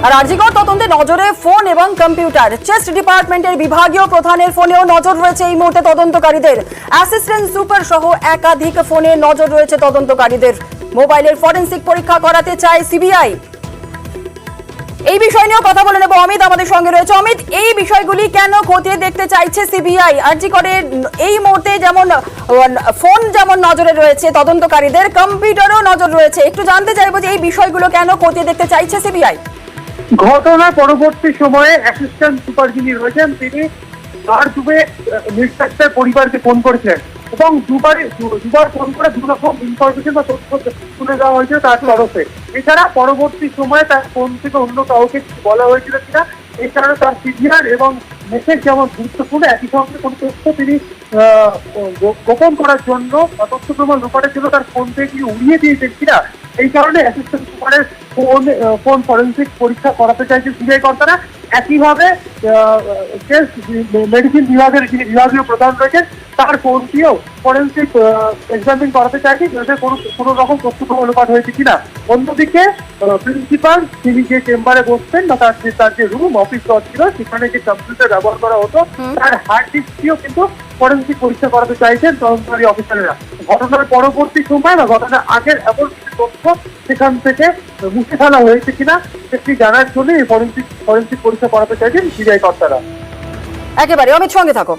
আর আরজিকর তদন্তে নজরে ফোন এবং কম্পিউটার। চেস্ট ডিপার্টমেন্টের বিভাগীয় প্রধানের ফোনেও নজর রয়েছে এই মুহূর্তে তদন্তকারীদের। অ্যাসিস্ট্যান্ট সুপার সহ একাধিক ফোনে নজর রয়েছে তদন্তকারীদের। মোবাইলের ফরেনসিক পরীক্ষা করাতে চায় সিবিআই। এই বিষয় নিয়েও কথা বলে নেব। অমিত আমাদের সঙ্গে রয়েছে। অমিত, এই বিষয়গুলি কেন খতিয়ে দেখতে চাইছে সিবিআই? আরজিকরের এই মুহূর্তে যেমন ফোন যেমন নজরে রয়েছে তদন্তকারীদের, কম্পিউটারও নজর রয়েছে। একটু জানতে চাইবো যে এই বিষয়গুলো কেন খতিয়ে দেখতে চাইছে সিবিআই। ঘটনা পরবর্তী সময়ে অ্যাসিস্ট্যান্ট সুপার যিনি রয়েছেন তিনি তার যুগে নির্যাতিতার পরিবারকে ফোন করেছিলেন এবং দুবার ফোন করে দু রকম ইনফরমেশন বা তথ্য তুলে দেওয়া হয়েছিল তার তরফে। এছাড়া পরবর্তী সময়ে তার ফোন থেকে অন্য কাউকে বলা হয়েছিল কিনা, এছাড়া তার সিভিআর এবং মেসেজ যেমন গুরুত্বপূর্ণ, একই সঙ্গে কোনো তথ্য তিনি গোপন করার জন্য বা তথ্য প্রমাণ লোপাটের জন্য তার ফোন থেকে তিনি উড়িয়ে দিয়েছেন কিনা, এই কারণে অ্যাসিস্ট্যান্ট সুপারের ফোন ফরেনসিক পরীক্ষা করাতে চাইছে সিবিআই কর্তারা। একইভাবে মেডিসিন বিভাগের যিনি বিভাগীয় প্রধান রয়েছেন তার ফোনটিও ফরেনসিক এক্সামিন করাতে চাইছে যাতে কোনো রকম তথ্য লোপাট হয়েছে কিনা। অন্যদিকে প্রিন্সিপাল তিনি যে চেম্বারে বসতেন বা তার যে রুম অফিস ছিল সেখানে যে কম্পিউটার ব্যবহার করা হতো তার হার্ড ডিস্কটিও কিন্তু ফরেনসিক পরীক্ষা করাতে চাইছেন তদন্তকারী অফিসারেরা। ঘটনার পরবর্তী সময় বা ঘটনার আগের এমন কিছু তথ্য সেখান থেকে মুছে ফেলা হয়েছে কিনা সেটি জানার জন্য এই ফরেনসিক পরীক্ষা করাতে চাইছেন সিবিআই কর্তারা। একেবারে অমিত, সঙ্গে থাকো।